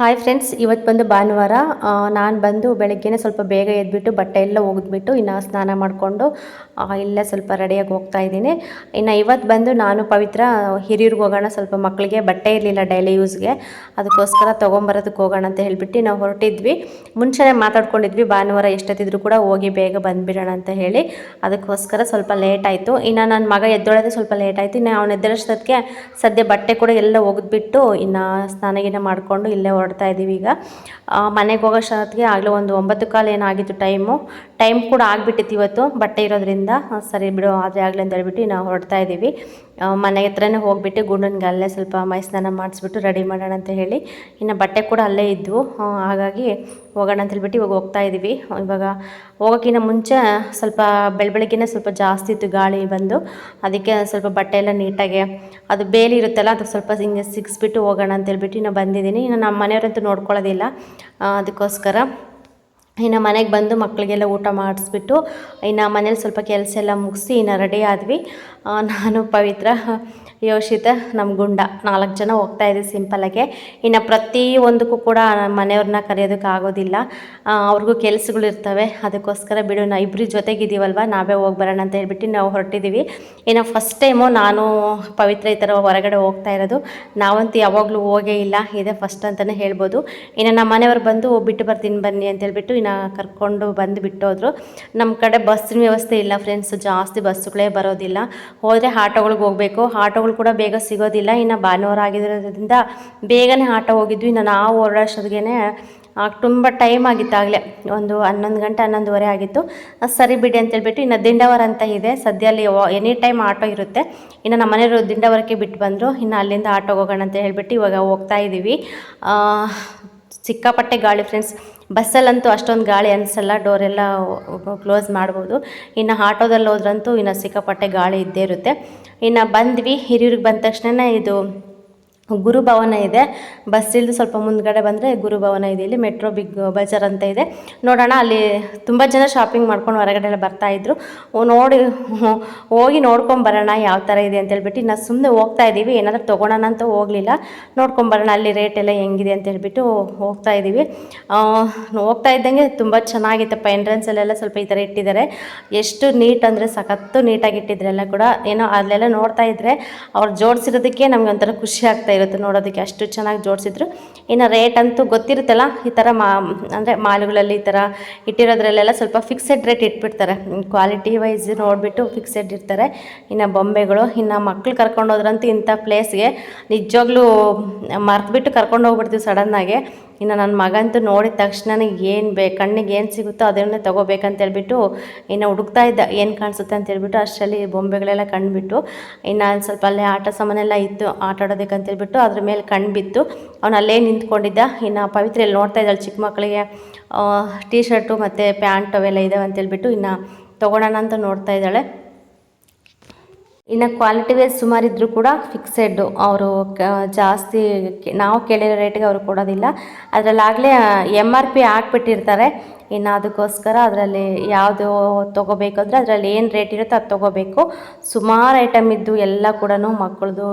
Hi friends, ಇವತ್ತು ಬಂದು ಭಾನುವಾರ. ನಾನು ಬಂದು ಬೆಳಗ್ಗೆನೇ ಸ್ವಲ್ಪ ಬೇಗ ಎದ್ಬಿಟ್ಟು ಬಟ್ಟೆ ಎಲ್ಲ ಒಗೆದ್ಬಿಟ್ಟು ಇನ್ನು ಸ್ನಾನ ಮಾಡಿಕೊಂಡು ಇಲ್ಲೇ ಸ್ವಲ್ಪ ರೆಡಿಯಾಗಿ ಹೋಗ್ತಾ ಇದ್ದೀನಿ. ಇನ್ನು ಇವತ್ತು ಬಂದು ನಾನು ಪವಿತ್ರ ಹಿರಿಯೂರಿಗೆ ಹೋಗೋಣ, ಸ್ವಲ್ಪ ಮಕ್ಕಳಿಗೆ ಬಟ್ಟೆ ಇರಲಿಲ್ಲ ಡೈಲಿ ಯೂಸ್ಗೆ, ಅದಕ್ಕೋಸ್ಕರ ತೊಗೊಂಬರೋದಕ್ಕೆ ಹೋಗೋಣ ಅಂತ ಹೇಳ್ಬಿಟ್ಟು ನಾವು ಹೊರಟಿದ್ವಿ. ಮುಂಚೆನೇ ಮಾತಾಡ್ಕೊಂಡಿದ್ವಿ ಭಾನುವಾರ ಎಷ್ಟೊತ್ತಿದ್ರು ಕೂಡ ಹೋಗಿ ಬೇಗ ಬಂದುಬಿಡೋಣ ಅಂತ ಹೇಳಿ. ಅದಕ್ಕೋಸ್ಕರ ಸ್ವಲ್ಪ ಲೇಟ್ ಆಯಿತು. ಇನ್ನು ನನ್ನ ಮಗ ಎದ್ದೊಳೋದೇ ಸ್ವಲ್ಪ ಲೇಟ್ ಆಯಿತು. ಇನ್ನು ಅವನು ಎದ್ದಳಷ್ಟೊತ್ತಿಗೆ ಸದ್ಯ ಬಟ್ಟೆ ಕೂಡ ಎಲ್ಲ ಒಗೆದ್ಬಿಟ್ಟು ಇನ್ನು ಸ್ನಾನಗಿನ ಮಾಡಿಕೊಂಡು ಇಲ್ಲೇ ಹೊರಡ್ತಾ ಇದ್ದೀವಿ. ಈಗ ಮನೆಗೆ ಹೋಗೋಷ್ಟೊತ್ತಿಗೆ ಆಗಲೇ ಒಂದು 9:15 ಏನಾಗಿತ್ತು ಟೈಮ್ ಕೂಡ ಆಗಿಬಿಟ್ಟಿತ್ತು ಇವತ್ತು ಬಟ್ಟೆ ಇರೋದ್ರಿಂದ. ಸರಿ ಬಿಡು ಆದರೆ ಆಗಲಿ ಅಂತ ಹೇಳ್ಬಿಟ್ಟು ನಾವು ಹೊರಡ್ತಾ ಇದ್ದೀವಿ. ಮನೆ ಹತ್ರನೇ ಹೋಗಿಬಿಟ್ಟು ಗುಂಡನಿಗೆ ಅಲ್ಲೇ ಸ್ವಲ್ಪ ಮೈ ಸ್ನಾನ ಮಾಡಿಸ್ಬಿಟ್ಟು ರೆಡಿ ಮಾಡೋಣ ಅಂತ ಹೇಳಿ, ಇನ್ನು ಬಟ್ಟೆ ಕೂಡ ಅಲ್ಲೇ ಇದ್ದವು, ಹಾಗಾಗಿ ಹೋಗೋಣ ಅಂತ ಹೇಳ್ಬಿಟ್ಟು ಇವಾಗ ಹೋಗ್ತಾ ಇದ್ದೀವಿ. ಇವಾಗ ಹೋಗೋಕ್ಕಿಂತ ಮುಂಚೆ ಸ್ವಲ್ಪ ಬೆಳಗ್ಗೆನೇ ಸ್ವಲ್ಪ ಜಾಸ್ತಿ ಇತ್ತು ಗಾಳಿ ಬಂದು, ಅದಕ್ಕೆ ಸ್ವಲ್ಪ ಬಟ್ಟೆ ಎಲ್ಲ ನೀಟಾಗಿ ಅದು ಬೇಲಿ ಇರುತ್ತಲ್ಲ ಅದು ಸ್ವಲ್ಪ ಹಿಂಗೆ ಸಿಗಿಸ್ಬಿಟ್ಟು ಹೋಗೋಣ ಅಂತ ಹೇಳ್ಬಿಟ್ಟು ಇನ್ನು ಬಂದಿದ್ದೀನಿ. ಇನ್ನು ನಮ್ಮ ಮನೆಯವರಂತೂ ನೋಡ್ಕೊಳ್ಳೋದಿಲ್ಲ, ಅದಕ್ಕೋಸ್ಕರ ಇನ್ನು ಮನೆಗೆ ಬಂದು ಮಕ್ಕಳಿಗೆಲ್ಲ ಊಟ ಮಾಡಿಸ್ಬಿಟ್ಟು ಇನ್ನು ಮನೇಲಿ ಸ್ವಲ್ಪ ಕೆಲಸ ಎಲ್ಲ ಮುಗಿಸಿ ಇನ್ನು ರೆಡಿ ಆದ್ವಿ. ನಾನು ಪವಿತ್ರ ಯೋಷಿತ ನಮ್ಮ ಗುಂಡ 4 ಜನ ಹೋಗ್ತಾ ಇದ್ದೀವಿ ಸಿಂಪಲ್ಲಾಗೆ. ಇನ್ನು ಪ್ರತಿಯೊಂದಕ್ಕೂ ಕೂಡ ಮನೆಯವ್ರನ್ನ ಕರೆಯೋದಕ್ಕೆ ಆಗೋದಿಲ್ಲ, ಅವ್ರಿಗೂ ಕೆಲಸಗಳು ಇರ್ತವೆ. ಅದಕ್ಕೋಸ್ಕರ ಬಿಡು ನಾ ಇಬ್ಬರು ಜೊತೆಗಿದ್ದೀವಲ್ವ, ನಾವೇ ಹೋಗಿ ಬರೋಣ ಅಂತ ಹೇಳ್ಬಿಟ್ಟು ನಾವು ಹೊರಟಿದ್ದೀವಿ. ಇನ್ನು ಫಸ್ಟ್ ಟೈಮು ನಾನು ಪವಿತ್ರ ಈ ಥರ ಹೊರಗಡೆ ಹೋಗ್ತಾ ಇರೋದು. ನಾವಂತೂ ಯಾವಾಗಲೂ ಹೋಗೇ ಇಲ್ಲ, ಇದೇ ಫಸ್ಟ್ ಅಂತಲೇ ಹೇಳ್ಬೋದು. ಇನ್ನು ನಮ್ಮ ಮನೆಯವ್ರು ಬಂದು ಬಿಟ್ಟು ಬರ್ತೀನಿ ಬನ್ನಿ ಅಂತ ಹೇಳ್ಬಿಟ್ಟು ಇನ್ನು ಕರ್ಕೊಂಡು ಬಂದು ಬಿಟ್ಟೋದ್ರು. ನಮ್ಮ ಕಡೆ ಬಸ್ಸಿನ ವ್ಯವಸ್ಥೆ ಇಲ್ಲ ಫ್ರೆಂಡ್ಸ್, ಜಾಸ್ತಿ ಬಸ್ಸುಗಳೇ ಬರೋದಿಲ್ಲ. ಹೋದರೆ ಆಟೋಗಳಿಗೆ ಹೋಗಬೇಕು, ಆಟೋಗಳು ಕೂಡ ಬೇಗ ಸಿಗೋದಿಲ್ಲ. ಇನ್ನು ಭಾನುವಾರ ಆಗಿರೋದ್ರಿಂದ ಬೇಗನೆ ಆಟೋ ಹೋಗಿದ್ವಿ. ಇನ್ನು ನಾವು ಹೊರಡೋಷ್ಟೊತ್ತಿಗೆ ತುಂಬ ಟೈಮ್ ಆಗಿತ್ತಾಗಲೇ, ಒಂದು 11 ಗಂಟೆ 11:15 ಆಗಿತ್ತು. ಸರಿ ಬಿಡಿ ಅಂತೇಳ್ಬಿಟ್ಟು ಇನ್ನು ದಿಂಡವರ ಅಂತ ಇದೆ, ಸದ್ಯ ಅಲ್ಲಿ ಎನಿ ಟೈಮ್ ಆಟೋ ಇರುತ್ತೆ. ಇನ್ನು ನಮ್ಮ ಮನೆಯವರು ದಿಂಡವರಕ್ಕೆ ಬಿಟ್ಟು ಬಂದರು, ಇನ್ನು ಅಲ್ಲಿಂದ ಆಟೋಗೆ ಹೋಗೋಣ ಅಂತ ಹೇಳ್ಬಿಟ್ಟು ಇವಾಗ ಹೋಗ್ತಾ ಇದ್ದೀವಿ. ಸಿಕ್ಕಾಪಟ್ಟೆ ಗಾಳಿ ಫ್ರೆಂಡ್ಸ್, ಬಸ್ಸಲ್ಲಂತೂ ಅಷ್ಟೊಂದು ಗಾಳಿ ಅನಿಸಲ್ಲ, ಡೋರೆಲ್ಲ ಕ್ಲೋಸ್ ಮಾಡ್ಬೋದು. ಇನ್ನು ಆಟೋದಲ್ಲಿ ಹೋದ್ರಂತೂ ಇನ್ನು ಸಿಕ್ಕಾಪಟ್ಟೆ ಗಾಳಿ ಇದ್ದೇ ಇರುತ್ತೆ. ಇನ್ನು ಬಂದ್ವಿ, ಹಿರಿಯೂರಿಗೆ ಬಂದ ತಕ್ಷಣ ಇದು ಗುರುಭವನ ಇದೆ, ಬಸ್ ಇಳಿದು ಸ್ವಲ್ಪ ಮುಂದ್ಗಡೆ ಬಂದರೆ ಗುರುಭವನ ಇದೆ. ಇಲ್ಲಿ ಮೆಟ್ರೋ ಬಿಗ್ ಬಜಾರ್ ಅಂತ ಇದೆ, ನೋಡೋಣ. ಅಲ್ಲಿ ತುಂಬ ಜನ ಶಾಪಿಂಗ್ ಮಾಡ್ಕೊಂಡು ಹೊರಗಡೆ ಎಲ್ಲ ಬರ್ತಾಯಿದ್ರು, ಹೋಗಿ ನೋಡ್ಕೊಂಬರೋಣ ಯಾವ ಥರ ಇದೆ ಅಂತೇಳ್ಬಿಟ್ಟು ಇನ್ನು ಸುಮ್ಮನೆ ಹೋಗ್ತಾ ಇದ್ದೀವಿ. ಏನಾದರೂ ತೊಗೊಳೋಣ ಅಂತ ಹೋಗಲಿಲ್ಲ, ನೋಡ್ಕೊಂಬರೋಣ ಅಲ್ಲಿ ರೇಟ್ ಎಲ್ಲ ಹೆಂಗಿದೆ ಅಂತ ಹೇಳ್ಬಿಟ್ಟು ಹೋಗ್ತಾ ಇದ್ದೀವಿ. ಹೋಗ್ತಾ ಇದ್ದಂಗೆ ತುಂಬ ಚೆನ್ನಾಗಿತ್ತಪ್ಪ, ಎಂಟ್ರೆನ್ಸಲ್ಲೆಲ್ಲ ಸ್ವಲ್ಪ ಈ ಥರ ಇಟ್ಟಿದ್ದಾರೆ, ಎಷ್ಟು ನೀಟ್ ಅಂದರೆ ಸಖತ್ತು ನೀಟಾಗಿ ಇಟ್ಟಿದ್ರೆಲ್ಲ ಕೂಡ. ಏನೋ ಅಲ್ಲೆಲ್ಲ ನೋಡ್ತಾ ಇದ್ದರೆ ಅವ್ರು ಜೋಡಿಸಿರೋದಕ್ಕೆ ನಮ್ಗೆ ಒಂಥರ ಖುಷಿ ಆಗ್ತಾ ಇರುತ್ತೆ ನೋಡೋದಕ್ಕೆ, ಅಷ್ಟು ಚೆನ್ನಾಗಿ ಜೋಡಿಸಿದ್ರು. ಇನ್ನು ರೇಟ್ ಅಂತೂ ಗೊತ್ತಿರುತ್ತಲ್ಲ, ಈ ಥರ ಅಂದರೆ ಮಾಲ್ಗಳಲ್ಲಿ ಈ ಥರ ಇಟ್ಟಿರೋದ್ರಲ್ಲೆಲ್ಲ ಸ್ವಲ್ಪ ಫಿಕ್ಸೆಡ್ ರೇಟ್ ಇಟ್ಬಿಡ್ತಾರೆ, ಕ್ವಾಲಿಟಿ ವೈಸ್ ನೋಡಿಬಿಟ್ಟು ಫಿಕ್ಸೆಡ್ ಇರ್ತಾರೆ. ಇನ್ನು ಬೊಂಬೆಗಳು, ಇನ್ನು ಮಕ್ಳು ಕರ್ಕೊಂಡು ಹೋದ್ರಂತೂ ಇಂಥ ಪ್ಲೇಸ್ಗೆ ನಿಜವಾಗ್ಲೂ ಮರೆತುಬಿಟ್ಟು ಕರ್ಕೊಂಡು ಹೋಗ್ಬಿಡ್ತೀವಿ ಸಡನ್ನಾಗೆ. ಇನ್ನು ನನ್ನ ಮಗಂತೂ ನೋಡಿದ ತಕ್ಷಣ ಕಣ್ಣಿಗೆ ಏನು ಸಿಗುತ್ತೋ ಅದನ್ನೇ ತೊಗೋಬೇಕಂತೇಳ್ಬಿಟ್ಟು ಇನ್ನು ಹುಡುಕ್ತಾ ಇದ್ದ, ಏನು ಕಾಣಿಸುತ್ತೆ ಅಂತೇಳ್ಬಿಟ್ಟು. ಅಷ್ಟರಲ್ಲಿ ಬೊಂಬೆಗಳೆಲ್ಲ ಕಂಡುಬಿಟ್ಟು ಇನ್ನು ಸ್ವಲ್ಪ ಅಲ್ಲೇ ಆಟ ಸಾಮಾನೆಲ್ಲ ಇತ್ತು ಆಟ ಆಡೋದಕ್ಕೆ ಅಂತೇಳ್ಬಿಟ್ಟು ಅದ್ರ ಮೇಲೆ ಕಣ್ಣು ಬಿತ್ತು. ಅವನು ಅಲ್ಲೇ ನಿಂತ್ಕೊಂಡಿದ್ದ. ಇನ್ನು ಪವಿತ್ರ ಇಲ್ಲಿ ನೋಡ್ತಾ ಇದ್ದಾಳೆ, ಚಿಕ್ಕ ಮಕ್ಕಳಿಗೆ ಟೀ ಶರ್ಟು ಮತ್ತು ಪ್ಯಾಂಟ್ ಅವೆಲ್ಲ ಇದ್ದಾವೆ ಅಂತೇಳ್ಬಿಟ್ಟು ಇನ್ನು ತೊಗೊಳೋಣ ಅಂತ ನೋಡ್ತಾ ಇದ್ದಾಳೆ. ಇನ್ನು ಕ್ವಾಲಿಟಿ ವೈಸ್ ಸುಮಾರಿದ್ದರೂ ಕೂಡ ಫಿಕ್ಸೆಡ್ಡು, ಅವರು ಜಾಸ್ತಿ ನಾವು ಕೇಳಿರೋ ರೇಟಿಗೆ ಅವರು ಕೊಡೋದಿಲ್ಲ. ಅದರಲ್ಲಾಗಲೇ MRP ಹಾಕ್ಬಿಟ್ಟಿರ್ತಾರೆ. ಇನ್ನು ಅದಕ್ಕೋಸ್ಕರ ಅದರಲ್ಲಿ ಯಾವುದು ತೊಗೋಬೇಕಂದ್ರೆ ಅದರಲ್ಲಿ ಏನು ರೇಟ್ ಇರುತ್ತೋ ಅದು ತೊಗೋಬೇಕು. ಸುಮಾರು ಐಟಮ್ ಇದ್ದು ಎಲ್ಲ ಕೂಡ ಮಕ್ಕಳದು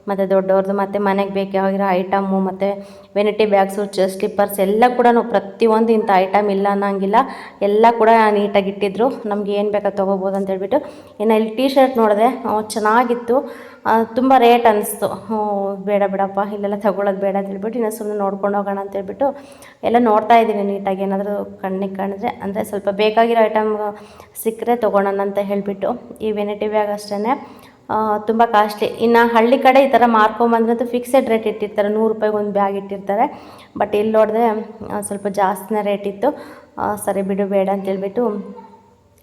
ಮತ್ತು ದೊಡ್ಡವ್ರದ್ದು ಮತ್ತು ಮನೆಗೆ ಬೇಕಾಗಿರೋ ಐಟಮ್ಮು ಮತ್ತು ವೆನಿಟಿ ಬ್ಯಾಗ್ಸು, ಸ್ಲಿಪ್ಪರ್ಸ್ ಎಲ್ಲ ಕೂಡ ಪ್ರತಿಯೊಂದು ಇಂಥ ಐಟಮ್ ಇಲ್ಲ ಅನ್ನೋಂಗಿಲ್ಲ, ಎಲ್ಲ ಕೂಡ ನೀಟಾಗಿ ಇಟ್ಟಿದ್ರು. ನಮ್ಗೆ ಏನು ಬೇಕಾದ ತೊಗೋಬೋದು ಅಂತ ಹೇಳ್ಬಿಟ್ಟು. ಇನ್ನು ಇಲ್ಲಿ ಟೀ ಶರ್ಟ್ ನೋಡಿದೆ, ಚೆನ್ನಾಗಿತ್ತು, ತುಂಬ ರೇಟ್ ಅನ್ನಿಸ್ತು. ಬೇಡ ಬಿಡಪ್ಪ ಇಲ್ಲೆಲ್ಲ ತೊಗೊಳೋದು ಬೇಡ ಅಂತ ಹೇಳ್ಬಿಟ್ಟು ಇನ್ನು ಸುಮ್ಮನೆ ನೋಡ್ಕೊಂಡು ಹೋಗೋಣ ಅಂತೇಳ್ಬಿಟ್ಟು ಎಲ್ಲ ನೋಡ್ತಾ ಇದ್ದೀನಿ ನೀಟಾಗಿ. ಏನಾದರೂ ಕಣ್ಣಿಗೆ ಕಾಣಿದ್ರೆ ಅಂದರೆ ಸ್ವಲ್ಪ ಬೇಕಾಗಿರೋ ಐಟಮ್ ಸಿಕ್ಕರೆ ತೊಗೊಳೋಣ ಅಂತ ಹೇಳಿಬಿಟ್ಟು. ಈ ವೆನಿಟಿ ಬ್ಯಾಗ್ ಅಷ್ಟೇ ತುಂಬ ಕಾಸ್ಟ್ಲಿ. ಇನ್ನು ಹಳ್ಳಿ ಕಡೆ ಈ ಥರ ಮಾರ್ಕೊಂಬಂದ್ರಂತೂ ಫಿಕ್ಸೆಡ್ ರೇಟ್ ಇಟ್ಟಿರ್ತಾರೆ, 100 ರೂಪಾಯಿಗೆ ಒಂದು ಬ್ಯಾಗ್ ಇಟ್ಟಿರ್ತಾರೆ. ಬಟ್ ಇಲ್ಲಿ ನೋಡಿದ್ರೆ ಸ್ವಲ್ಪ ಜಾಸ್ತಿನೇ ರೇಟ್ ಇತ್ತು. ಸರಿ ಬಿಡು ಬೇಡ ಅಂತೇಳ್ಬಿಟ್ಟು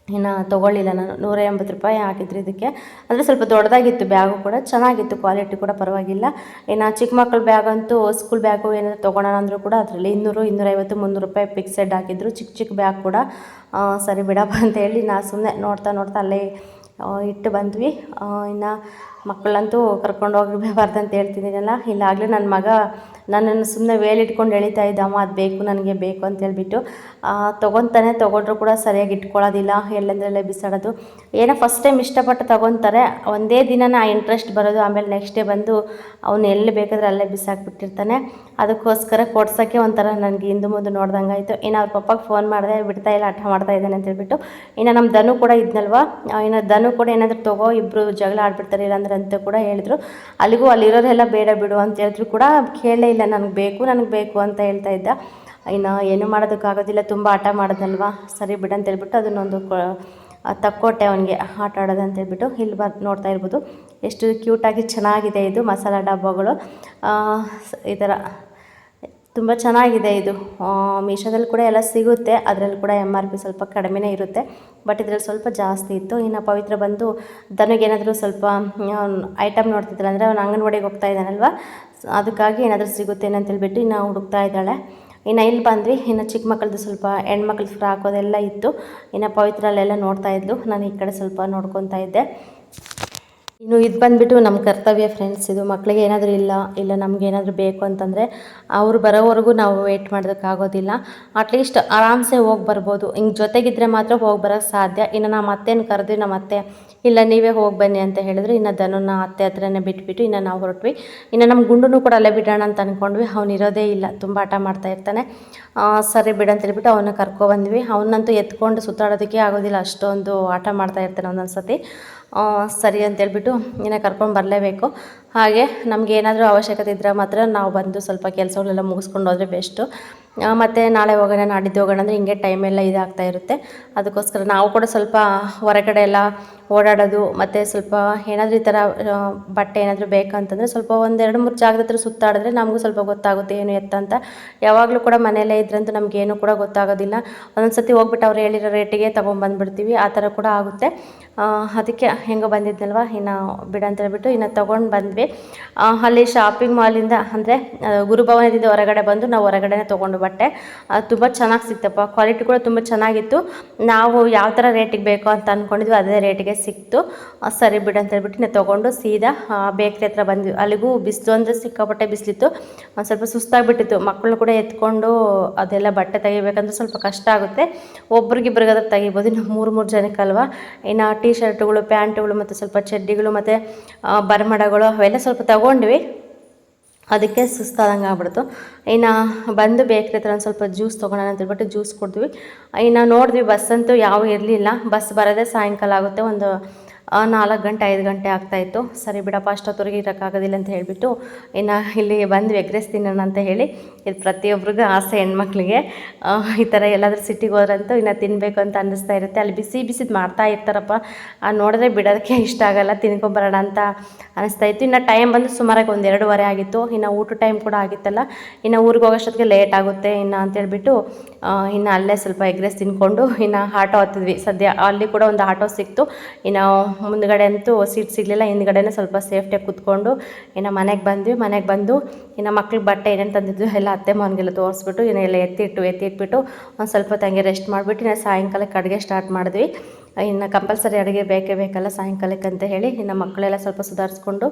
ಇನ್ನು ತೊಗೊಳ್ಳಿಲ್ಲ ನಾನು. 180 ರೂಪಾಯಿ ಹಾಕಿದ್ರು ಇದಕ್ಕೆ. ಅಂದರೆ ಸ್ವಲ್ಪ ದೊಡ್ಡದಾಗಿತ್ತು ಬ್ಯಾಗು ಕೂಡ, ಚೆನ್ನಾಗಿತ್ತು, ಕ್ವಾಲಿಟಿ ಕೂಡ ಪರವಾಗಿಲ್ಲ. ಇನ್ನು ಚಿಕ್ಕ ಮಕ್ಕಳ ಬ್ಯಾಗಂತೂ ಸ್ಕೂಲ್ ಬ್ಯಾಗು ಏನಾದರೂ ತೊಗೊಳೋಣ ಅಂದರೂ ಕೂಡ ಅದರಲ್ಲಿ 200, 250, 300 ರೂಪಾಯಿ ಫಿಕ್ಸೆಡ್ ಹಾಕಿದ್ರು, ಚಿಕ್ಕ ಬ್ಯಾಗ್ ಕೂಡ. ಸರಿ ಬಿಡಪ್ಪ ಅಂತೇಳಿ ನಾ ಸುಮ್ಮನೆ ನೋಡ್ತಾ ಅಲ್ಲೇ ಇಟ್ಟು ಬಂದ್ವಿ. ಇನ್ನು ಮಕ್ಕಳಂತೂ ಕರ್ಕೊಂಡು ಹೋಗಬಾರ್ದು ಅಂತ ಹೇಳ್ತಿದ್ದೀನಲ್ಲ, ಇಲ್ಲಾಗಲೇ ನನ್ನ ಮಗ ನನ್ನನ್ನು ಸುಮ್ಮನೆ ವೇಲಿಟ್ಕೊಂಡು ಎಳಿತಾ ಇದ್ದ, ಅಮ್ಮ ಅದು ಬೇಕು ನನಗೆ ಬೇಕು ಅಂತ ಹೇಳ್ಬಿಟ್ಟು. ತೊಗೊಂಡ್ರು ಕೂಡ ಸರಿಯಾಗಿ ಇಟ್ಕೊಳ್ಳೋದಿಲ್ಲ, ಎಲ್ಲಂದ್ರಲ್ಲೇ ಬಿಸಾಡೋದು. ಏನೋ ಫಸ್ಟ್ ಟೈಮ್ ಇಷ್ಟಪಟ್ಟು ತೊಗೊತಾರೆ, ಒಂದೇ ದಿನನ ಆ ಇಂಟ್ರೆಸ್ಟ್ ಬರೋದು, ಆಮೇಲೆ ನೆಕ್ಸ್ಟ್ ಡೇ ಬಂದು ಅವನು ಎಲ್ಲಿ ಬೇಕಾದ್ರೆ ಅಲ್ಲೇ ಬಿಸಾಕ್ಬಿಟ್ಟಿರ್ತಾನೆ. ಅದಕ್ಕೋಸ್ಕರ ಕೊಡ್ಸೋಕ್ಕೆ ಒಂಥರ ನನಗೆ ಹಿಂದೆ ಮುಂದೆ ನೋಡ್ದಂಗೆ ಆಯಿತು. ಇನ್ನು ಅವ್ರ ಪಪ್ಪಗೆ ಫೋನ್ ಮಾಡಿದೆ, ಬಿಡ್ತಾ ಇಲ್ಲ, ಹಠ ಮಾಡ್ತಾ ಇದ್ದಾನೆ ಅಂತ ಹೇಳ್ಬಿಟ್ಟು. ಇನ್ನು ನಮ್ಮ ಧನು ಕೂಡ ಇದ್ನಲ್ವ, ಇನ್ನು ಧನು ಕೂಡ ಏನಾದರೂ ತಗೋ, ಇಬ್ಬರು ಜಗಳ ಆಡ್ಬಿಡ್ತಾರೆ ಇಲ್ಲಾಂದ್ರೆ ಅಂತ ಕೂಡ ಹೇಳಿದ್ರು. ಅಲ್ಲಿರೋರೆಲ್ಲ ಬೇಡ ಬಿಡು ಅಂತ ಹೇಳಿದ್ರು ಕೂಡ ಕೇಳಲೇ ಇಲ್ಲ, ನನಗೆ ಬೇಕು ಅಂತ ಹೇಳ್ತಾ ಇದ್ದ. ಇನ್ನು ಏನು ಮಾಡೋದಕ್ಕಾಗೋದಿಲ್ಲ, ತುಂಬ ಹಠ ಮಾಡೋದಲ್ವ, ಸರಿ ಬಿಡು ಅಂತ ಹೇಳ್ಬಿಟ್ಟು ಅದನ್ನೊಂದು ತಕ್ಕೊಟ್ಟೆ ಅವನಿಗೆ ಆಟ ಆಡೋದು ಅಂತ ಹೇಳ್ಬಿಟ್ಟು. ಇಲ್ಲಿ ನೋಡ್ತಾ ಇರ್ಬೋದು ಎಷ್ಟು ಕ್ಯೂಟಾಗಿ ಚೆನ್ನಾಗಿದೆ ಇದು ಮಸಾಲ ಡಬ್ಬಗಳು. ಈ ಥರ ತುಂಬ ಚೆನ್ನಾಗಿದೆ ಇದು. ಮೀಶೋದಲ್ಲಿ ಕೂಡ ಎಲ್ಲ ಸಿಗುತ್ತೆ, ಅದರಲ್ಲಿ ಕೂಡ MRP ಸ್ವಲ್ಪ ಕಡಿಮೆನೇ ಇರುತ್ತೆ, ಬಟ್ ಇದರಲ್ಲಿ ಸ್ವಲ್ಪ ಜಾಸ್ತಿ ಇತ್ತು. ಇನ್ನು ಪವಿತ್ರ ಬಂದು ದನಗೇನಾದರೂ ಸ್ವಲ್ಪ ಐಟಮ್ ನೋಡ್ತಿದ್ದಿಲ್ಲ, ಅಂದರೆ ಅವನು ಅಂಗನವಾಡಿಗೆ ಹೋಗ್ತಾ ಇದ್ದಾನಲ್ವ, ಅದಕ್ಕಾಗಿ ಏನಾದರೂ ಸಿಗುತ್ತೇನೆ ಅಂತ ಹೇಳ್ಬಿಟ್ಟು ಇನ್ನು ಹುಡುಕ್ತಾ ಇದ್ದಾಳೆ. ಇನ್ನು ಇಲ್ಲಿ ಬಂದ್ವಿ, ಇನ್ನು ಚಿಕ್ಕ ಮಕ್ಕಳದ್ದು ಸ್ವಲ್ಪ ಹೆಣ್ಮಕ್ಳದ್ದು ಫ್ರಾಕ್ ಅದೆಲ್ಲ ಇತ್ತು. ಇನ್ನು ಪವಿತ್ರಲ್ಲೆಲ್ಲ ನೋಡ್ತಾ ಇದ್ಲು, ನಾನು ಈ ಕಡೆ ಸ್ವಲ್ಪ ನೋಡ್ಕೊತಾ ಇದ್ದೆ. ಇನ್ನು ಇದು ಬಂದುಬಿಟ್ಟು ನಮ್ಮ ಕರ್ತವ್ಯ ಫ್ರೆಂಡ್ಸ್. ಇದು ಮಕ್ಕಳಿಗೆ ಏನಾದರೂ ಇಲ್ಲ ನಮಗೇನಾದರೂ ಬೇಕು ಅಂತಂದರೆ ಅವರು ಬರೋವರೆಗೂ ನಾವು ವೆಯ್ಟ್ ಮಾಡೋದಕ್ಕಾಗೋದಿಲ್ಲ. ಅಟ್ಲೀಸ್ಟ್ ಆರಾಮ್ಸೆ ಹೋಗಿ ಬರ್ಬೋದು. ಹಿಂಗೆ ಜೊತೆಗಿದ್ದರೆ ಮಾತ್ರ ಹೋಗಿ ಬರೋಕ್ಕೆ ಸಾಧ್ಯ. ಇನ್ನು ನಮ್ಮ ಅತ್ತೆನ ಕರೆದ್ವಿ, ನಮ್ಮ ಅತ್ತೆ ಇಲ್ಲ ನೀವೇ ಹೋಗಿ ಬನ್ನಿ ಅಂತ ಹೇಳಿದ್ರು. ಇನ್ನು ಧನುನ ಅತ್ತೆ ಹತ್ರನೇ ಬಿಟ್ಬಿಟ್ಟು ಇನ್ನು ನಾವು ಹೊರಟ್ವಿ. ಇನ್ನು ನಮ್ಮ ಗುಂಡನ್ನು ಕೂಡ ಅಲ್ಲೇ ಬಿಡೋಣ ಅಂತ ಅಂದ್ಕೊಂಡ್ವಿ. ಅವ್ನು ಇರೋದೇ ಇಲ್ಲ, ತುಂಬ ಆಟ ಮಾಡ್ತಾ ಇರ್ತಾನೆ. ಸರಿ ಬಿಡು ಅಂತ ಹೇಳ್ಬಿಟ್ಟು ಅವನ್ನ ಕರ್ಕೊಬಂದ್ವಿ. ಅವನಂತೂ ಎತ್ಕೊಂಡು ಸುತ್ತಾಡೋದಕ್ಕೆ ಆಗೋದಿಲ್ಲ, ಅಷ್ಟೊಂದು ಆಟ ಮಾಡ್ತಾ ಇರ್ತಾನೆ ಒಂದೊಂದು ಸತಿ. ಸರಿ ಅಂತೇಳ್ಬಿಟ್ಟು ಇನ್ನು ಕರ್ಕೊಂಡು ಬರಲೇಬೇಕು. ಹಾಗೆ ನಮಗೇನಾದರೂ ಅವಶ್ಯಕತೆ ಇದ್ದರೆ ಮಾತ್ರ ನಾವು ಬಂದು ಸ್ವಲ್ಪ ಕೆಲಸಗಳೆಲ್ಲ ಮುಗಿಸ್ಕೊಂಡು ಹೋದರೆ ಬೆಸ್ಟು. ಮತ್ತು ನಾಳೆ ಹೋಗೋಣ, ನಾಡಿದ್ದು ಹೋಗೋಣ ಅಂದರೆ ಹಿಂಗೆ ಟೈಮೆಲ್ಲ ಇದಾಗ್ತಾ ಇರುತ್ತೆ. ಅದಕ್ಕೋಸ್ಕರ ನಾವು ಕೂಡ ಸ್ವಲ್ಪ ಹೊರಗಡೆ ಎಲ್ಲ ಓಡಾಡೋದು, ಮತ್ತು ಸ್ವಲ್ಪ ಏನಾದರೂ ಈ ಥರ ಬಟ್ಟೆ ಏನಾದರೂ ಬೇಕಂತಂದರೆ ಸ್ವಲ್ಪ 1-2-3 ಜಾಗದ ಹತ್ರ ಸುತ್ತಾಡಿದ್ರೆ ನಮಗೂ ಸ್ವಲ್ಪ ಗೊತ್ತಾಗುತ್ತೆ ಏನು ಎತ್ತ ಅಂತ. ಯಾವಾಗಲೂ ಕೂಡ ಮನೆಯಲ್ಲೇ ಇದ್ರಂತೂ ನಮಗೇನು ಕೂಡ ಗೊತ್ತಾಗೋದಿಲ್ಲ. ಒಂದೊಂದು ಸತಿ ಹೋಗ್ಬಿಟ್ಟು ಅವ್ರು ಹೇಳಿರೋ ರೇಟಿಗೆ ತೊಗೊಂಡ್ಬಂದುಬಿಡ್ತೀವಿ, ಆ ಥರ ಕೂಡ ಆಗುತ್ತೆ. ಅದಕ್ಕೆ ಹೆಂಗೋ ಬಂದಿದ್ನಲ್ವ, ಇನ್ನು ಬಿಡಂತ ಹೇಳ್ಬಿಟ್ಟು ಇನ್ನು ತೊಗೊಂಡು ಬಂದ್ವಿ. ಅಲ್ಲಿ ಶಾಪಿಂಗ್ ಮಾಲಿಂದ ಅಂದರೆ ಗುರುಭವನದಿಂದ ಹೊರಗಡೆ ಬಂದು ನಾವು ಹೊರಗಡೆನೇ ತೊಗೊಂಡು ಬಟ್ಟೆ. ತುಂಬ ಚೆನ್ನಾಗಿ ಸಿಕ್ತಪ್ಪ, ಕ್ವಾಲಿಟಿ ಕೂಡ ತುಂಬ ಚೆನ್ನಾಗಿತ್ತು. ನಾವು ಯಾವ ಥರ ರೇಟಿಗೆ ಬೇಕೋ ಅಂತ ಅಂದ್ಕೊಂಡಿದ್ವಿ ಅದೇ ರೇಟಿಗೆ ಸಿಕ್ತು. ಸರಿ ಬಿಡು ಅಂತ ಹೇಳ್ಬಿಟ್ಟು ನಾವು ತೊಗೊಂಡು ಸೀದಾ ಬೇಕ್ರಿ ಹತ್ರ ಬಂದ್ವಿ. ಅಲ್ಲಿಗೂ ಬಿಸಿಲು ಅಂದರೆ ಸಿಕ್ಕಾಪಟ್ಟೆ ಬಿಸಿಲಿತ್ತು, ಒಂದು ಸ್ವಲ್ಪ ಸುಸ್ತಾಗಿಬಿಟ್ಟಿತ್ತು. ಮಕ್ಕಳನ್ನ ಕೂಡ ಎತ್ಕೊಂಡು ಅದೆಲ್ಲ ಬಟ್ಟೆ ತೆಗಿಬೇಕಂದ್ರೆ ಸ್ವಲ್ಪ ಕಷ್ಟ ಆಗುತ್ತೆ. ಒಬ್ರಿಗಿಬ್ರಿಗಾದ್ರೂ ತೆಗಿಬೋದು, ಇನ್ನು 3 ಜನಕ್ಕಲ್ವ. ಇನ್ನು ಟೀ ಶರ್ಟುಗಳು, ಪ್ಯಾಂಟುಗಳು ಮತ್ತು ಸ್ವಲ್ಪ ಚಡ್ಡಿಗಳು ಮತ್ತು ಬರ್ಮಡಗಳು ಅವೆಲ್ಲ ಸ್ವಲ್ಪ ತಗೊಂಡ್ವಿ. ಅದಕ್ಕೆ ಸುಸ್ತಾದಂಗೆ ಆಗ್ಬಿಡ್ತು. ಇನ್ನು ಬಂದು ಬೇಕ್ರಿ ಹತ್ರ ಒಂದು ಸ್ವಲ್ಪ ಜ್ಯೂಸ್ ತೊಗೊಳೋಣ ಅಂತ ಹೇಳ್ಬಿಟ್ಟು ಜ್ಯೂಸ್ ಕೊಡ್ತೀವಿ. ಇನ್ನು ನೋಡಿದ್ವಿ ಬಸ್ಸಂತೂ ಯಾವ ಇರಲಿಲ್ಲ, ಬಸ್ ಬರೋದೇ ಸಾಯಂಕಾಲ ಆಗುತ್ತೆ, ಒಂದು 4 ಗಂಟೆ 5 ಗಂಟೆ ಆಗ್ತಾಯಿತ್ತು. ಸರಿ ಬಿಡಪ್ಪ ಅಷ್ಟೊತ್ತವರೆಗೆ ಇರೋಕ್ಕಾಗೋದಿಲ್ಲ ಅಂತ ಹೇಳಿಬಿಟ್ಟು ಇನ್ನು ಇಲ್ಲಿ ಬಂದು ಎಗ್ ರೈಸ್ ತಿನ್ನೋಣ ಅಂತ ಹೇಳಿ. ಇದು ಪ್ರತಿಯೊಬ್ಬರಿಗೂ ಆಸೆ ಹೆಣ್ಮಕ್ಳಿಗೆ. ಈ ಥರ ಎಲ್ಲಾದರೂ ಸಿಟಿಗೆ ಹೋದ್ರಂತೂ ಇನ್ನು ತಿನ್ನಬೇಕು ಅಂತ ಅನ್ನಿಸ್ತಾ ಇರುತ್ತೆ. ಅಲ್ಲಿ ಬಿಸಿದು ಮಾಡ್ತಾ ಇರ್ತಾರಪ್ಪ, ನೋಡಿದ್ರೆ ಬಿಡೋದಕ್ಕೆ ಇಷ್ಟ ಆಗೋಲ್ಲ, ತಿನ್ಕೊಂಬರೋಣ ಅಂತ ಅನಿಸ್ತಾಯಿತ್ತು. ಇನ್ನು ಟೈಮ್ ಬಂದು ಸುಮಾರಾಗಿ 1-2:15 ಆಗಿತ್ತು. ಇನ್ನು ಊಟ ಟೈಮ್ ಕೂಡ ಆಗಿತ್ತಲ್ಲ, ಇನ್ನು ಊರಿಗೆ ಹೋಗೋಷ್ಟೊತ್ತಿಗೆ ಲೇಟ್ ಆಗುತ್ತೆ ಇನ್ನು ಅಂತೇಳ್ಬಿಟ್ಟು ಇನ್ನು ಅಲ್ಲೇ ಸ್ವಲ್ಪ ಎಗ್ ರೈಸ್ ತಿನ್ಕೊಂಡು ಇನ್ನು ಆಟೋ ಹತ್ತಿದ್ವಿ. ಸದ್ಯ ಅಲ್ಲಿ ಕೂಡ ಒಂದು ಆಟೋ ಸಿಕ್ತು. ಇನ್ನು ಮುಂದ್ಗಡೆ ಅಂತೂ ಸೀಟ್ ಸಿಗಲಿಲ್ಲ, ಹಿಂದ್ಗಡೆನೇ ಸ್ವಲ್ಪ ಸೇಫ್ಟಿಯಾಗಿ ಕೂತ್ಕೊಂಡು ಇನ್ನು ಮನೆಗೆ ಬಂದು ಇನ್ನು ಮಕ್ಳಿಗೆ ಬಟ್ಟೆ ಏನೇನು ತಂದಿದ್ದು ಎಲ್ಲ ಅತ್ತೆ ಮಾವನಿಗೆಲ್ಲ ತೋರಿಸ್ಬಿಟ್ಟು ಇನ್ನು ಎಲ್ಲ ಎತ್ತಿಟ್ಬಿಟ್ಟು ಒಂದು ಸ್ವಲ್ಪ ತಂಗಿ ರೆಸ್ಟ್ ಮಾಡಿಬಿಟ್ಟು ಇನ್ನು ಸಾಯಂಕಾಲಕ್ಕೆ ಅಡುಗೆ ಸ್ಟಾರ್ಟ್ ಮಾಡಿದ್ವಿ. ಇನ್ನು ಕಂಪಲ್ಸರಿ ಅಡುಗೆ ಬೇಕಲ್ಲ ಸಾಯಂಕಾಲಕ್ಕೆ ಅಂತ ಹೇಳಿ ಇನ್ನು ಮಕ್ಕಳೆಲ್ಲ ಸ್ವಲ್ಪ ಸುಧಾರಿಸ್ಕೊಂಡು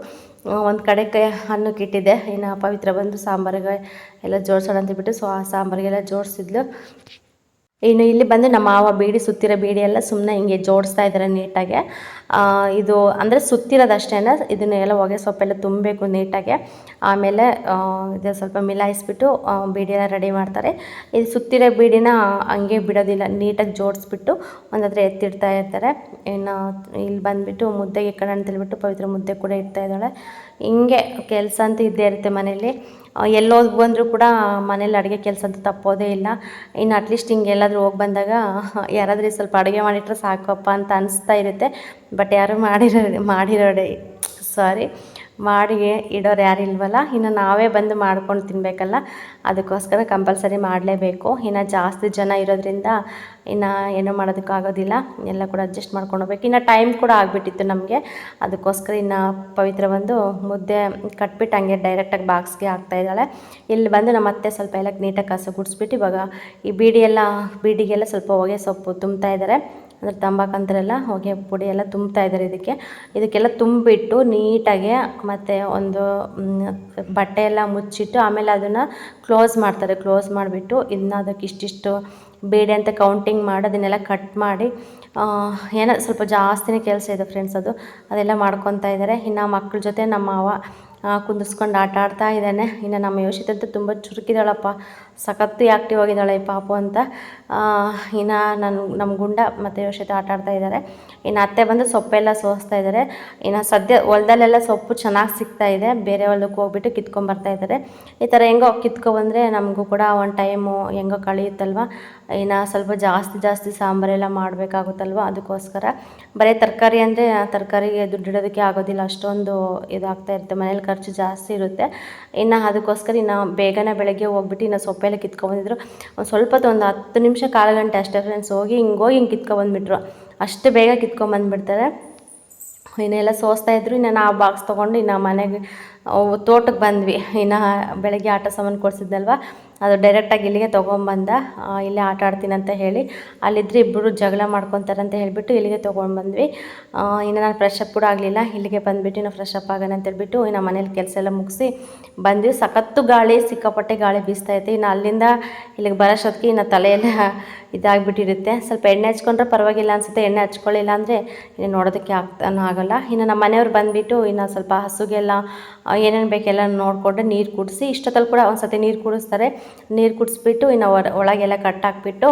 ಒಂದು ಕಡೆಗೆ ಅನ್ನಕ್ಕೆ ಇಟ್ಟಿದ್ದೆ. ಇನ್ನು ಪವಿತ್ರ ಬಂದು ಸಾಂಬಾರಿಗೆ ಎಲ್ಲ ಜೋಡಿಸೋಣ ಅಂತಬಿಟ್ಟು ಸಾಂಬಾರಿಗೆಲ್ಲ ಜೋಡಿಸಿದ್ಲು. ಇನ್ನು ಇಲ್ಲಿ ಬಂದು ನಮ್ಮ ಮಾವ ಬೀಡಿ ಸುತ್ತಿರೋ ಬೀಡಿ ಎಲ್ಲ ಸುಮ್ಮನೆ ಹಿಂಗೆ ಜೋಡಿಸ್ತಾ ಇದ್ದಾರೆ ನೀಟಾಗೆ. ಇದು ಅಂದರೆ ಸುತ್ತಿರೋದಷ್ಟೇ, ಇದನ್ನೆಲ್ಲ ಹೊಗೆ ಸೊಪ್ಪೆಲ್ಲ ತುಂಬಬೇಕು ನೀಟಾಗೆ. ಆಮೇಲೆ ಇದು ಸ್ವಲ್ಪ ಮಿಲಾಯಿಸ್ಬಿಟ್ಟು ಬೀಡಿ ಎಲ್ಲ ರೆಡಿ ಮಾಡ್ತಾರೆ. ಇದು ಸುತ್ತಿರೋ ಬೀಡಿನ ಹಂಗೆ ಬಿಡೋದಿಲ್ಲ, ನೀಟಾಗಿ ಜೋಡಿಸ್ಬಿಟ್ಟು ಒಂದಾದ್ರೆ ಎತ್ತಿಡ್ತಾ ಇರ್ತಾರೆ. ಇನ್ನು ಇಲ್ಲಿ ಬಂದುಬಿಟ್ಟು ಮುದ್ದೆಗೆ ಇಕ್ಕಣ ಅಂತ ಹೇಳ್ಬಿಟ್ಟು ಪವಿತ್ರ ಮುದ್ದೆ ಕೂಡ ಇಡ್ತಾ ಇದ್ದಾಳೆ. ಹಿಂಗೆ ಕೆಲಸ ಅಂತ ಇದ್ದೇ ಇರುತ್ತೆ ಮನೇಲಿ. ಎಲ್ಲೋಗಿ ಬಂದರೂ ಕೂಡ ಮನೇಲಿ ಅಡುಗೆ ಕೆಲಸ ಅಂತ ತಪ್ಪೋದೇ ಇಲ್ಲ. ಇನ್ನು ಅಟ್ಲೀಸ್ಟ್ ಹಿಂಗೆಲ್ಲಾದರೂ ಹೋಗಿ ಬಂದಾಗ ಯಾರಾದರೂ ಸ್ವಲ್ಪ ಅಡುಗೆ ಮಾಡಿಟ್ರೆ ಸಾಕಪ್ಪ ಅಂತ ಅನಿಸ್ತಾ ಇರುತ್ತೆ. ಬಟ್ ಯಾರು ಮಾಡಿ ಇಡೋರು ಯಾರು ಇಲ್ವಲ್ಲ, ಇನ್ನು ನಾವೇ ಬಂದು ಮಾಡ್ಕೊಂಡು ತಿನ್ನಬೇಕಲ್ಲ, ಅದಕ್ಕೋಸ್ಕರ ಕಂಪಲ್ಸರಿ ಮಾಡಲೇಬೇಕು. ಇನ್ನು ಜಾಸ್ತಿ ಜನ ಇರೋದ್ರಿಂದ ಇನ್ನು ಏನೂ ಮಾಡೋದಕ್ಕಾಗೋದಿಲ್ಲ, ಎಲ್ಲ ಕೂಡ ಅಡ್ಜಸ್ಟ್ ಮಾಡ್ಕೊಂಡು ಹೋಗ್ಬೇಕು. ಇನ್ನು ಟೈಮ್ ಕೂಡ ಆಗಿಬಿಟ್ಟಿತ್ತು ನಮಗೆ, ಅದಕ್ಕೋಸ್ಕರ ಇನ್ನು ಪವಿತ್ರ ಬಂದು ಮುದ್ದೆ ಕಟ್ಬಿಟ್ಟು ಹಂಗೆ ಡೈರೆಕ್ಟಾಗಿ ಬಾಕ್ಸ್ಗೆ ಹಾಕ್ತಾಯಿದ್ದಾಳೆ. ಇಲ್ಲಿ ಬಂದು ನಮ್ಮ ಅತ್ತೆ ಸ್ವಲ್ಪ ಎಲ್ಲ ನೀಟಾಗಿ ಕಸ ಗುಡಿಸ್ಬಿಟ್ಟು ಇವಾಗ ಈ ಬೀಡಿಗೆಲ್ಲ ಸ್ವಲ್ಪ ಹೊಗೆ ಸೊಪ್ಪು ತುಂಬ್ತಾ ಇದ್ದಾರೆ. ಅಂದರೆ ತಂಬಾಕು ಅಂತಾರೆಲ್ಲ ಹೊಗೆ ಪುಡಿ ಎಲ್ಲ ತುಂಬ್ತಾ ಇದ್ದಾರೆ ಇದಕ್ಕೆಲ್ಲ ತುಂಬಿಬಿಟ್ಟು ನೀಟಾಗಿ ಮತ್ತು ಒಂದು ಬಟ್ಟೆ ಎಲ್ಲ ಮುಚ್ಚಿಟ್ಟು ಆಮೇಲೆ ಅದನ್ನು ಕ್ಲೋಸ್ ಮಾಡ್ತಾರೆ. ಕ್ಲೋಸ್ ಮಾಡಿಬಿಟ್ಟು ಇದನ್ನ ಅದಕ್ಕೆ ಇಷ್ಟಿಷ್ಟು ಬೇಡಿ ಅಂತ ಕೌಂಟಿಂಗ್ ಮಾಡಿ ಅದನ್ನೆಲ್ಲ ಕಟ್ ಮಾಡಿ ಏನೋ ಸ್ವಲ್ಪ ಜಾಸ್ತಿನೇ ಕೆಲಸ ಇದೆ ಫ್ರೆಂಡ್ಸ್. ಅದೆಲ್ಲ ಮಾಡ್ಕೊತಾ ಇದ್ದಾರೆ. ಇನ್ನು ಮಕ್ಕಳ ಜೊತೆ ನಮ್ಮ ಮಾವ ಕುಂದಿಸ್ಕೊಂಡು ಆಟ ಆಡ್ತಾ ಇದ್ದಾನೆ. ಇನ್ನು ನಮ್ಮ ಯೋಷಿತ್ ಅಂತೂ ತುಂಬ ಚುರುಕಿದ್ದಾಳಪ್ಪ, ಸಖತ್ತು ಆ್ಯಕ್ಟಿವ್ ಆಗಿದ್ದಾಳೆ ಈ ಪಾಪು ಅಂತ. ಇನ್ನು ನಮ್ಮ ಗುಂಡ ಮತ್ತು ಯೋಷಿತ್ ಆಟ ಆಡ್ತಾ ಇದ್ದಾರೆ. ಇನ್ನು ಅತ್ತೆ ಬಂದು ಸೊಪ್ಪೆಲ್ಲ ಸೋಸ್ತಾ ಇದ್ದಾರೆ. ಇನ್ನು ಸದ್ಯ ಹೊಲದಲ್ಲೆಲ್ಲ ಸೊಪ್ಪು ಚೆನ್ನಾಗಿ ಸಿಗ್ತಾ ಇದೆ. ಬೇರೆ ಹೊಲಕ್ಕೆ ಹೋಗ್ಬಿಟ್ಟು ಕಿತ್ಕೊಂಬರ್ತಾ ಇದ್ದಾರೆ. ಈ ಥರ ಹೆಂಗೋ ಕಿತ್ಕೊಬಂದರೆ ನಮಗೂ ಕೂಡ ಒಂದು ಟೈಮು ಹೆಂಗೋ ಕಳೆಯುತ್ತಲ್ವ. ಇನ್ನು ಸ್ವಲ್ಪ ಜಾಸ್ತಿ ಸಾಂಬಾರೆಲ್ಲ ಮಾಡಬೇಕಾಗುತ್ತಲ್ವ, ಅದಕ್ಕೋಸ್ಕರ ಬರೀ ತರಕಾರಿ ಅಂದರೆ ತರಕಾರಿಗೆ ದುಡ್ಡಿಡೋದಕ್ಕೆ ಆಗೋದಿಲ್ಲ, ಅಷ್ಟೊಂದು ಇದಾಗ್ತಾ ಇರುತ್ತೆ, ಮನೇಲಿ ಖರ್ಚು ಜಾಸ್ತಿ ಇರುತ್ತೆ. ಇನ್ನು ಅದಕ್ಕೋಸ್ಕರ ಇನ್ನು ಬೇಗನೆ ಬೆಳಗ್ಗೆ ಹೋಗ್ಬಿಟ್ಟು ಇನ್ನು ಸೊಪ್ಪೆಲ್ಲ ಕಿತ್ಕೊಬಂದಿದ್ರು. ಒಂದು ಸ್ವಲ್ಪ ಒಂದು 10 ನಿಮಿಷ ಕಾಲು ಗಂಟೆ ಅಷ್ಟೇ ಫ್ರೆಂಡ್ಸ್, ಹಿಂಗೆ ಕಿತ್ಕೊಬಂದ್ಬಿಟ್ರು. ಅಷ್ಟು ಬೇಗ ಕಿತ್ಕೊಂಬಂದ್ಬಿಡ್ತಾರೆ. ಇನ್ನೆಲ್ಲ ಸೋಸ್ತಾಯಿದ್ರು. ಇನ್ನು ನಾವು ಬಾಕ್ಸ್ ತೊಗೊಂಡು ಇನ್ನು ಮನೆಗೆ ತೋಟಕ್ಕೆ ಬಂದ್ವಿ. ಇನ್ನು ಬೆಳಗ್ಗೆ ಆಟ ಸಾಮಾನು ಕೊಡಿಸಿದ್ನಲ್ವ, ಅದು ಡೈರೆಕ್ಟಾಗಿ ಇಲ್ಲಿಗೆ ತೊಗೊಂಬಂದ. ಇಲ್ಲೇ ಆಟ ಆಡ್ತೀನಿ ಅಂತ ಹೇಳಿ ಅಲ್ಲಿದ್ದರೆ ಇಬ್ಬರು ಜಗಳ ಮಾಡ್ಕೊತಾರೆ ಅಂತ ಹೇಳಿಬಿಟ್ಟು ಇಲ್ಲಿಗೆ ತೊಗೊಂಡ್ಬಂದ್ವಿ. ಇನ್ನು ನಾನು ಫ್ರೆಶ್ ಅಪ್ ಕೂಡ ಆಗಲಿಲ್ಲ, ಇಲ್ಲಿಗೆ ಬಂದುಬಿಟ್ಟು ಇನ್ನು ಫ್ರೆಶ್ ಅಪ್ ಆಗೋಣ ಅಂತೇಳ್ಬಿಟ್ಟು ಇನ್ನು ಮನೇಲಿ ಕೆಲಸ ಎಲ್ಲ ಮುಗಿಸಿ ಬಂದ್ವಿ. ಸಖತ್ತು ಗಾಳಿ, ಸಿಕ್ಕಾಪಟ್ಟೆ ಗಾಳಿ ಬೀಸ್ತೈತೆ. ಇನ್ನು ಅಲ್ಲಿಂದ ಇಲ್ಲಿಗೆ ಬರೋಷ್ಟೊತ್ತಿಗೆ ಇನ್ನು ತಲೆಯೆಲ್ಲ ಇದಾಗಿಬಿಟ್ಟಿರುತ್ತೆ. ಸ್ವಲ್ಪ ಎಣ್ಣೆ ಹಚ್ಕೊಂಡ್ರೆ ಪರವಾಗಿಲ್ಲ ಅನಿಸುತ್ತೆ, ಎಣ್ಣೆ ಹಚ್ಕೊಳ್ಳಿಲ್ಲ ಅಂದರೆ ಇನ್ನು ನೋಡೋದಕ್ಕೆ ಆಗೋಲ್ಲ. ಇನ್ನು ನಮ್ಮ ಮನೆಯವ್ರು ಬಂದುಬಿಟ್ಟು ಇನ್ನು ಸ್ವಲ್ಪ ಹಸುಗೆಲ್ಲ ಏನೇನು ಬೇಕೆಲ್ಲ ನೋಡಿಕೊಂಡು ನೀರು ಕುಡಿಸಿ, ಇಷ್ಟೊತ್ತಲ್ಲಿ ಕೂಡ ಒಂದು ಸತಿ ನೀರು ಕುಡಿಸ್ತಾರೆ. ನೀರು ಕುಡಿಸ್ಬಿಟ್ಟು ಇನ್ನು ಒಳಗೆಲ್ಲ ಕಟ್ಟಾಕ್ಬಿಟ್ಟು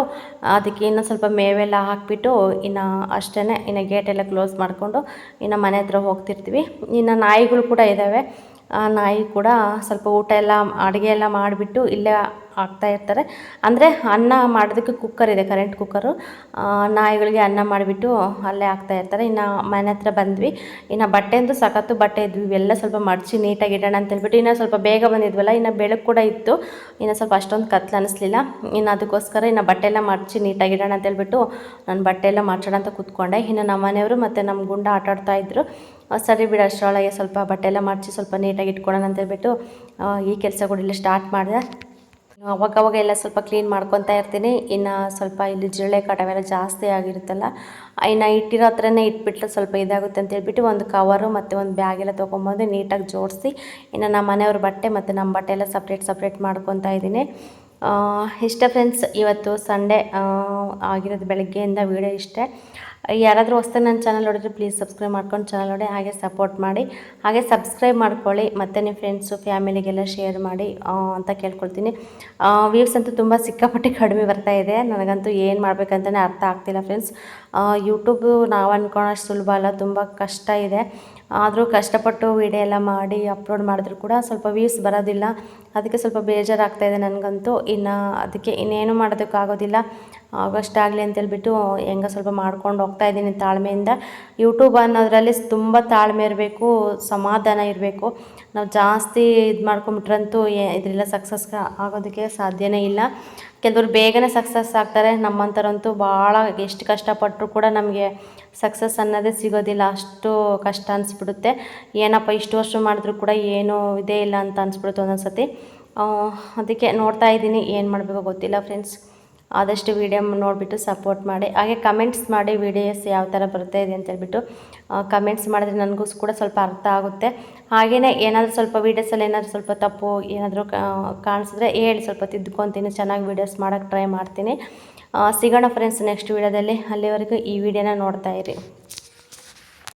ಅದಕ್ಕೆ ಇನ್ನೂ ಸ್ವಲ್ಪ ಮೇವೆಲ್ಲ ಹಾಕಿಬಿಟ್ಟು ಇನ್ನು ಅಷ್ಟೇ ಇನ್ನು ಗೇಟೆಲ್ಲ ಕ್ಲೋಸ್ ಮಾಡಿಕೊಂಡು ಇನ್ನು ಮನೆ ಹತ್ರ ಹೋಗ್ತಿರ್ತೀವಿ. ಇನ್ನು ನಾಯಿಗಳು ಕೂಡ ಇದ್ದಾವೆ. ಆ ನಾಯಿ ಕೂಡ ಸ್ವಲ್ಪ ಊಟ ಎಲ್ಲ ಅಡುಗೆ ಎಲ್ಲ ಮಾಡಿಬಿಟ್ಟು ಇಲ್ಲೇ ಹಾಕ್ತಾ ಇರ್ತಾರೆ. ಅಂದರೆ ಅನ್ನ ಮಾಡೋದಕ್ಕೆ ಕುಕ್ಕರ್ ಇದೆ, ಕರೆಂಟ್ ಕುಕ್ಕರು. ನಾಯಿಗಳಿಗೆ ಅನ್ನ ಮಾಡಿಬಿಟ್ಟು ಅಲ್ಲೇ ಹಾಕ್ತಾ ಇರ್ತಾರೆ. ಇನ್ನು ಮನೆ ಹತ್ರ ಬಂದ್ವಿ. ಇನ್ನು ಬಟ್ಟೆ ಅಂತೂ ಸಖತ್ತು ಬಟ್ಟೆ ಇದ್ವಿ, ಇವೆಲ್ಲ ಸ್ವಲ್ಪ ಮಡಚಿ ನೀಟಾಗಿ ಇಡೋಣ ಅಂತೇಳ್ಬಿಟ್ಟು ಇನ್ನು ಸ್ವಲ್ಪ ಬೇಗ ಬಂದಿದ್ವಲ್ಲ, ಇನ್ನು ಬೆಳಕು ಕೂಡ ಇತ್ತು, ಇನ್ನು ಸ್ವಲ್ಪ ಅಷ್ಟೊಂದು ಕತ್ಲು ಅನ್ನಿಸ್ಲಿಲ್ಲ. ಇನ್ನು ಅದಕ್ಕೋಸ್ಕರ ಇನ್ನು ಬಟ್ಟೆ ಎಲ್ಲ ಮಡಚಿ ನೀಟಾಗಿ ಇಡೋಣ ಅಂತೇಳ್ಬಿಟ್ಟು ನಾನು ಬಟ್ಟೆ ಎಲ್ಲ ಮಡ್ಚೋಣ ಅಂತ ಕೂತ್ಕೊಂಡೆ. ಇನ್ನು ನಮ್ಮ ಮನೆಯವರು ಮತ್ತು ನಮ್ಮ ಗುಂಡ ಆಟ ಆಡ್ತಾಯಿದ್ರು. ಸರಿ ಬಿಡು, ಅಷ್ಟರೊಳಗೆ ಸ್ವಲ್ಪ ಬಟ್ಟೆ ಎಲ್ಲ ಮಡಚಿ ಸ್ವಲ್ಪ ನೀಟಾಗಿ ಇಟ್ಕೊಳ್ಳೋಣ ಅಂತೇಳ್ಬಿಟ್ಟು ಈ ಕೆಲಸಗಳೆಲ್ಲ ಸ್ಟಾರ್ಟ್ ಮಾಡಿದೆ. ಅವಾಗವಾಗ ಎಲ್ಲ ಸ್ವಲ್ಪ ಕ್ಲೀನ್ ಮಾಡ್ಕೊತಾ ಇರ್ತೀನಿ. ಇನ್ನು ಸ್ವಲ್ಪ ಇಲ್ಲಿ ಜಿರಳೆ ಕಾಟವೆಲ್ಲ ಜಾಸ್ತಿ ಆಗಿರುತ್ತಲ್ಲ, ಇನ್ನು ಇಟ್ಟಿರೋ ಹತ್ರನೇ ಇಟ್ಬಿಟ್ರೆ ಸ್ವಲ್ಪ ಇದಾಗುತ್ತೆ ಅಂತೇಳ್ಬಿಟ್ಟು ಒಂದು ಕವರು ಮತ್ತು ಒಂದು ಬ್ಯಾಗೆಲ್ಲ ತೊಗೊಂಬಂದು ನೀಟಾಗಿ ಜೋಡಿಸಿ ಇನ್ನು ನಮ್ಮ ಮನೆಯವ್ರ ಬಟ್ಟೆ ಮತ್ತು ನಮ್ಮ ಬಟ್ಟೆ ಎಲ್ಲ ಸಪ್ರೇಟ್ ಮಾಡ್ಕೊತಾ ಇದ್ದೀನಿ. ಇಷ್ಟ ಫ್ರೆಂಡ್ಸ್, ಇವತ್ತು ಸಂಡೇ ಆಗಿರೋದು ಬೆಳಗ್ಗೆಯಿಂದ ವೀಡಿಯೋ ಇಷ್ಟೇ. ಯಾರಾದರೂ ಹೊಸ್ದಾಗಿ ನನ್ನ ಚಾನಲ್ ನೋಡಿದ್ರೆ ಪ್ಲೀಸ್ ಸಬ್ಸ್ಕ್ರೈಬ್ ಮಾಡ್ಕೊಂಡು ಚಾನಲ್ ನೋಡಿ, ಹಾಗೆ ಸಪೋರ್ಟ್ ಮಾಡಿ, ಹಾಗೆ ಸಬ್ಸ್ಕ್ರೈಬ್ ಮಾಡ್ಕೊಳ್ಳಿ, ಮತ್ತು ನಿಮ್ಮ ಫ್ರೆಂಡ್ಸು ಫ್ಯಾಮಿಲಿಗೆಲ್ಲ ಶೇರ್ ಮಾಡಿ ಅಂತ ಕೇಳ್ಕೊಳ್ತೀನಿ. ವ್ಯೂಸ್ ಅಂತೂ ತುಂಬ ಸಿಕ್ಕಾಪಟ್ಟೆ ಕಡಿಮೆ ಬರ್ತಾಯಿದೆ. ನನಗಂತೂ ಏನು ಮಾಡಬೇಕಂತಲೇ ಅರ್ಥ ಆಗ್ತಿಲ್ಲ ಫ್ರೆಂಡ್ಸ್. ಯೂಟ್ಯೂಬು ನಾವು ಅಂದ್ಕೊಳ್ಳೋಷ್ಟು ಸುಲಭ ಅಲ್ಲ, ತುಂಬ ಕಷ್ಟ ಇದೆ. ಆದರೂ ಕಷ್ಟಪಟ್ಟು ವೀಡಿಯೋ ಎಲ್ಲ ಮಾಡಿ ಅಪ್ಲೋಡ್ ಮಾಡಿದ್ರು ಕೂಡ ಸ್ವಲ್ಪ ವ್ಯೂಸ್ ಬರೋದಿಲ್ಲ. ಅದಕ್ಕೆ ಸ್ವಲ್ಪ ಬೇಜಾರಾಗ್ತಾಯಿದೆ ನನಗಂತೂ. ಇನ್ನು ಅದಕ್ಕೆ ಇನ್ನೇನು ಮಾಡೋದಕ್ಕಾಗೋದಿಲ್ಲ, ಆಗೋಷ್ಟಾಗಲಿ ಅಂತೇಳ್ಬಿಟ್ಟು ಹೆಂಗೆ ಸ್ವಲ್ಪ ಮಾಡ್ಕೊಂಡು ಹೋಗ್ತಾಯಿದ್ದೀನಿ ತಾಳ್ಮೆಯಿಂದ. ಯೂಟ್ಯೂಬ್ ಅನ್ನೋದರಲ್ಲಿ ತುಂಬ ತಾಳ್ಮೆ ಇರಬೇಕು, ಸಮಾಧಾನ ಇರಬೇಕು. ನಾವು ಜಾಸ್ತಿ ಇದು ಮಾಡ್ಕೊಂಬಿಟ್ರಂತೂ ಇದರೆಲ್ಲ ಸಕ್ಸಸ್ ಆಗೋದಕ್ಕೆ ಸಾಧ್ಯನೇ ಇಲ್ಲ. ಕೆಲವರು ಬೇಗನೆ ಸಕ್ಸಸ್ ಆಗ್ತಾರೆ, ನಮ್ಮಂಥರಂತೂ ಭಾಳ ಎಷ್ಟು ಕಷ್ಟಪಟ್ಟರು ಕೂಡ ನಮಗೆ ಸಕ್ಸಸ್ ಅನ್ನೋದೇ ಸಿಗೋದಿಲ್ಲ. ಅಷ್ಟು ಕಷ್ಟ ಅನಿಸ್ಬಿಡುತ್ತೆ. ಏನಪ್ಪ ಇಷ್ಟು ವರ್ಷ ಮಾಡಿದ್ರು ಕೂಡ ಏನೂ ಇದೇ ಇಲ್ಲ ಅಂತ ಅನಿಸ್ಬಿಡುತ್ತೆ ಒಂದೊಂದು ಸತಿ. ಅದಕ್ಕೆ ನೋಡ್ತಾ ಇದ್ದೀನಿ, ಏನು ಮಾಡಬೇಕೋ ಗೊತ್ತಿಲ್ಲ ಫ್ರೆಂಡ್ಸ್. ಆದಷ್ಟು ವೀಡಿಯೋ ನೋಡಿಬಿಟ್ಟು ಸಪೋರ್ಟ್ ಮಾಡಿ, ಹಾಗೆ ಕಮೆಂಟ್ಸ್ ಮಾಡಿ ವೀಡಿಯೋಸ್ ಯಾವ ಥರ ಬರ್ತಾ ಇದೆ ಅಂತೇಳ್ಬಿಟ್ಟು ಕಮೆಂಟ್ಸ್ ಮಾಡಿದ್ರೆ ನನಗೂ ಕೂಡ ಸ್ವಲ್ಪ ಅರ್ಥ ಆಗುತ್ತೆ. ಹಾಗೆಯೇ ಏನಾದರೂ ಸ್ವಲ್ಪ ವೀಡಿಯೋಸಲ್ಲಿ ಏನಾದರೂ ಸ್ವಲ್ಪ ತಪ್ಪು ಏನಾದರೂ ಕಾಣಿಸಿದ್ರೆ ಹೇಳಿ, ಸ್ವಲ್ಪ ತಿದ್ದುಕೊತೀನಿ, ಚೆನ್ನಾಗಿ ವೀಡಿಯೋಸ್ ಮಾಡೋಕ್ಕೆ ಟ್ರೈ ಮಾಡ್ತೀನಿ. ಸಿಗೋಣ ಫ್ರೆಂಡ್ಸ್ ನೆಕ್ಸ್ಟ್ ವೀಡಿಯೋದಲ್ಲಿ. ಅಲ್ಲಿವರೆಗೂ ಈ ವಿಡಿಯೋನ ನೋಡ್ತಾ ಇರಿ.